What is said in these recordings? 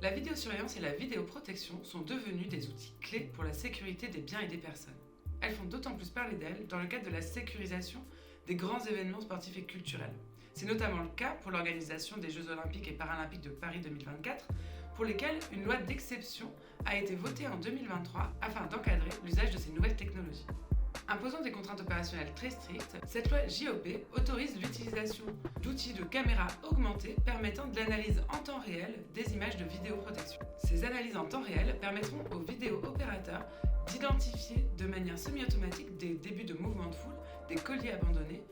La vidéosurveillance et la vidéoprotection sont devenues des outils clés pour la sécurité des biens et des personnes. Elles font d'autant plus parler d'elles dans le cadre de la sécurisation des grands événements sportifs et culturels. C'est notamment le cas pour l'organisation des Jeux Olympiques et Paralympiques de Paris 2024, pour lesquels une loi d'exception a été votée en 2023 afin d'encadrer l'usage de ces nouvelles technologies. Imposant des contraintes opérationnelles très strictes, cette loi JOP autorise l'utilisation d'outils de caméra augmentée permettant de l'analyse en temps réel des images de vidéoprotection. Ces analyses en temps réel permettront aux vidéo-opérateurs d'identifier de manière semi-automatique des débuts de mouvements de foule, des colliers abandonnés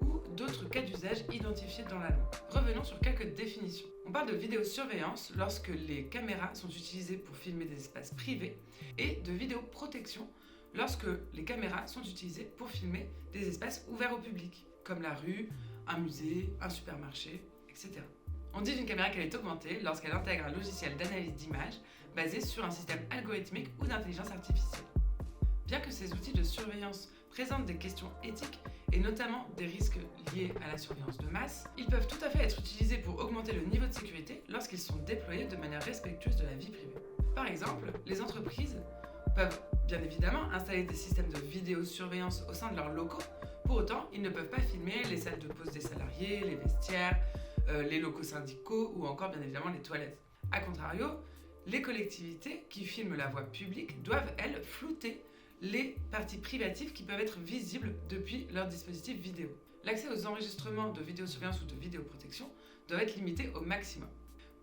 ou d'autres cas d'usage identifiés dans la loi. Revenons sur quelques définitions. On parle de vidéosurveillance lorsque les caméras sont utilisées pour filmer des espaces privés et de vidéoprotection lorsque les caméras sont utilisées pour filmer des espaces ouverts au public, comme la rue, un musée, un supermarché, etc. On dit d'une caméra qu'elle est augmentée lorsqu'elle intègre un logiciel d'analyse d'images basé sur un système algorithmique ou d'intelligence artificielle. Bien que ces outils de surveillance présentent des questions éthiques et notamment des risques liés à la surveillance de masse, ils peuvent tout à fait être utilisés pour augmenter le niveau de sécurité lorsqu'ils sont déployés de manière respectueuse de la vie privée. Par exemple, les entreprises peuvent bien évidemment installer des systèmes de vidéosurveillance au sein de leurs locaux. Pour autant, ils ne peuvent pas filmer les salles de pause des salariés, les vestiaires, les locaux syndicaux ou encore bien évidemment les toilettes. A contrario, les collectivités qui filment la voie publique doivent, elles, flouter les parties privatives qui peuvent être visibles depuis leur dispositif vidéo. L'accès aux enregistrements de vidéosurveillance ou de vidéoprotection doit être limité au maximum.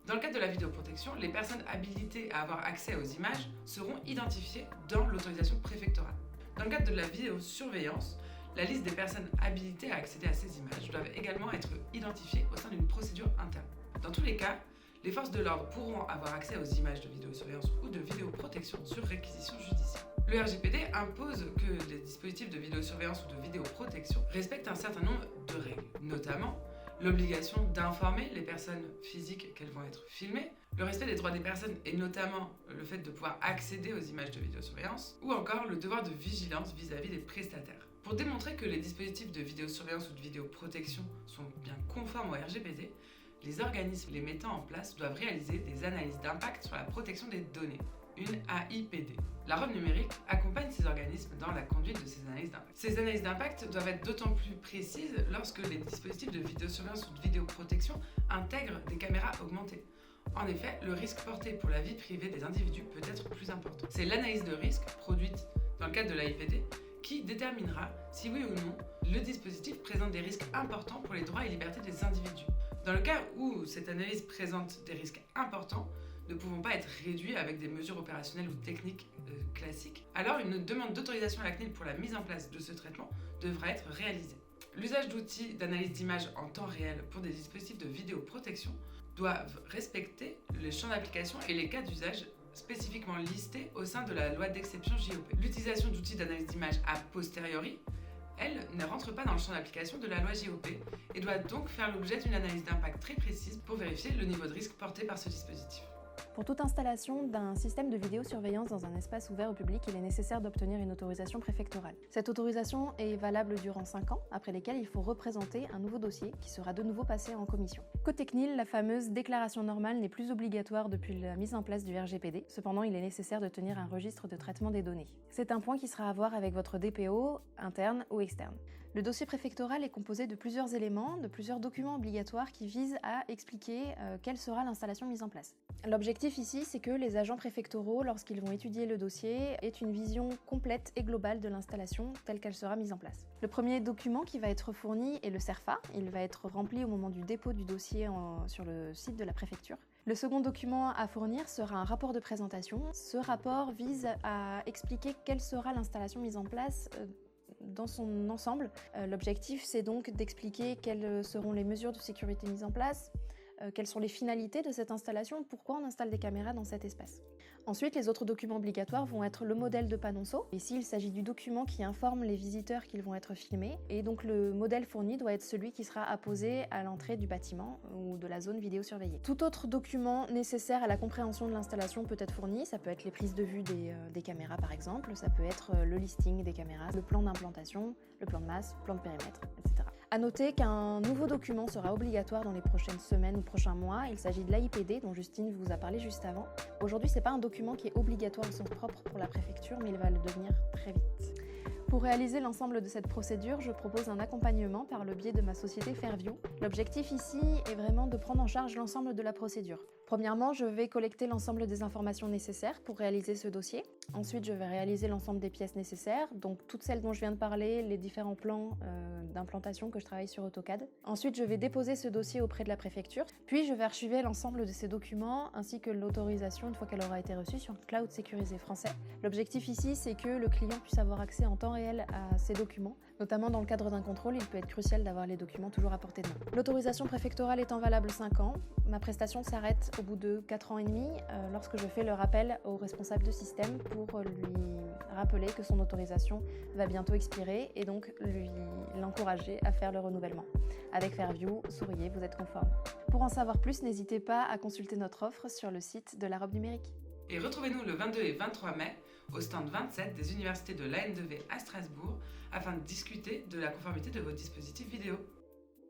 Dans le cadre de la vidéoprotection, les personnes habilitées à avoir accès aux images seront identifiées dans l'autorisation préfectorale. Dans le cadre de la vidéosurveillance, la liste des personnes habilitées à accéder à ces images doivent également être identifiées au sein d'une procédure interne. Dans tous les cas, les forces de l'ordre pourront avoir accès aux images de vidéosurveillance ou de vidéoprotection sur réquisition judiciaire. Le RGPD impose que les dispositifs de vidéosurveillance ou de vidéoprotection respectent un certain nombre de règles, notamment l'obligation d'informer les personnes physiques qu'elles vont être filmées, le respect des droits des personnes et notamment le fait de pouvoir accéder aux images de vidéosurveillance, ou encore le devoir de vigilance vis-à-vis des prestataires. Pour démontrer que les dispositifs de vidéosurveillance ou de vidéoprotection sont bien conformes au RGPD, les organismes les mettant en place doivent réaliser des analyses d'impact sur la protection des données, une AIPD. La ROM numérique accompagne ces organismes dans la conduite de ces analyses d'impact. Ces analyses d'impact doivent être d'autant plus précises lorsque les dispositifs de vidéosurveillance ou de vidéoprotection intègrent des caméras augmentées. En effet, le risque porté pour la vie privée des individus peut être plus important. C'est l'analyse de risque produite dans le cadre de l'AIPD qui déterminera si oui ou non le dispositif présente des risques importants pour les droits et libertés des individus. Dans le cas où cette analyse présente des risques importants, ne pouvant pas être réduits avec des mesures opérationnelles ou techniques classiques, alors une demande d'autorisation à la CNIL pour la mise en place de ce traitement devra être réalisée. L'usage d'outils d'analyse d'images en temps réel pour des dispositifs de vidéoprotection doivent respecter les champs d'application et les cas d'usage spécifiquement listés au sein de la loi d'exception JOP. L'utilisation d'outils d'analyse d'images a posteriori, elle, ne rentre pas dans le champ d'application de la loi JOP et doit donc faire l'objet d'une analyse d'impact très précise pour vérifier le niveau de risque porté par ce dispositif. Pour toute installation d'un système de vidéosurveillance dans un espace ouvert au public, il est nécessaire d'obtenir une autorisation préfectorale. Cette autorisation est valable durant 5 ans, après lesquels il faut représenter un nouveau dossier qui sera de nouveau passé en commission. Côté CNIL, la fameuse déclaration normale n'est plus obligatoire depuis la mise en place du RGPD. Cependant, il est nécessaire de tenir un registre de traitement des données. C'est un point qui sera à voir avec votre DPO, interne ou externe. Le dossier préfectoral est composé de plusieurs éléments, de plusieurs documents obligatoires qui visent à expliquer quelle sera l'installation mise en place. L'objectif ici, c'est que les agents préfectoraux, lorsqu'ils vont étudier le dossier, aient une vision complète et globale de l'installation telle qu'elle sera mise en place. Le premier document qui va être fourni est le CERFA. Il va être rempli au moment du dépôt du dossier sur le site de la préfecture. Le second document à fournir sera un rapport de présentation. Ce rapport vise à expliquer quelle sera l'installation mise en place dans son ensemble. L'objectif, c'est donc d'expliquer quelles seront les mesures de sécurité mises en place, quelles sont les finalités de cette installation, pourquoi on installe des caméras dans cet espace. Ensuite, les autres documents obligatoires vont être le modèle de panonceau. Ici, il s'agit du document qui informe les visiteurs qu'ils vont être filmés, et donc le modèle fourni doit être celui qui sera apposé à l'entrée du bâtiment ou de la zone vidéo surveillée. Tout autre document nécessaire à la compréhension de l'installation peut être fourni. Ça peut être les prises de vue des caméras par exemple, ça peut être le listing des caméras, le plan d'implantation, le plan de masse, le plan de périmètre, etc. A noter qu'un nouveau document sera obligatoire dans les prochaines semaines ou prochains mois. Il s'agit de l'AIPD dont Justine vous a parlé juste avant. Aujourd'hui, c'est pas un document qui est obligatoire au sens propre pour la préfecture, mais il va le devenir très vite. Pour réaliser l'ensemble de cette procédure, je propose un accompagnement par le biais de ma société Fairview. L'objectif ici est vraiment de prendre en charge l'ensemble de la procédure. Premièrement, je vais collecter l'ensemble des informations nécessaires pour réaliser ce dossier. Ensuite, je vais réaliser l'ensemble des pièces nécessaires, donc toutes celles dont je viens de parler, les différents plans d'implantation que je travaille sur AutoCAD. Ensuite, je vais déposer ce dossier auprès de la préfecture, puis je vais archiver l'ensemble de ces documents ainsi que l'autorisation une fois qu'elle aura été reçue sur le cloud sécurisé français. L'objectif ici, c'est que le client puisse avoir accès en temps réel à ces documents. Notamment dans le cadre d'un contrôle, il peut être crucial d'avoir les documents toujours à portée de main. L'autorisation préfectorale étant valable 5 ans, ma prestation s'arrête au bout de 4 ans et demi lorsque je fais le rappel au responsable de système pour lui rappeler que son autorisation va bientôt expirer et donc l'encourager à faire le renouvellement. Avec Fairview, souriez, vous êtes conforme. Pour en savoir plus, n'hésitez pas à consulter notre offre sur le site de la robe numérique. Et retrouvez-nous le 22 et 23 mai au stand 27 des universités de l'AN2V à Strasbourg afin de discuter de la conformité de vos dispositifs vidéo.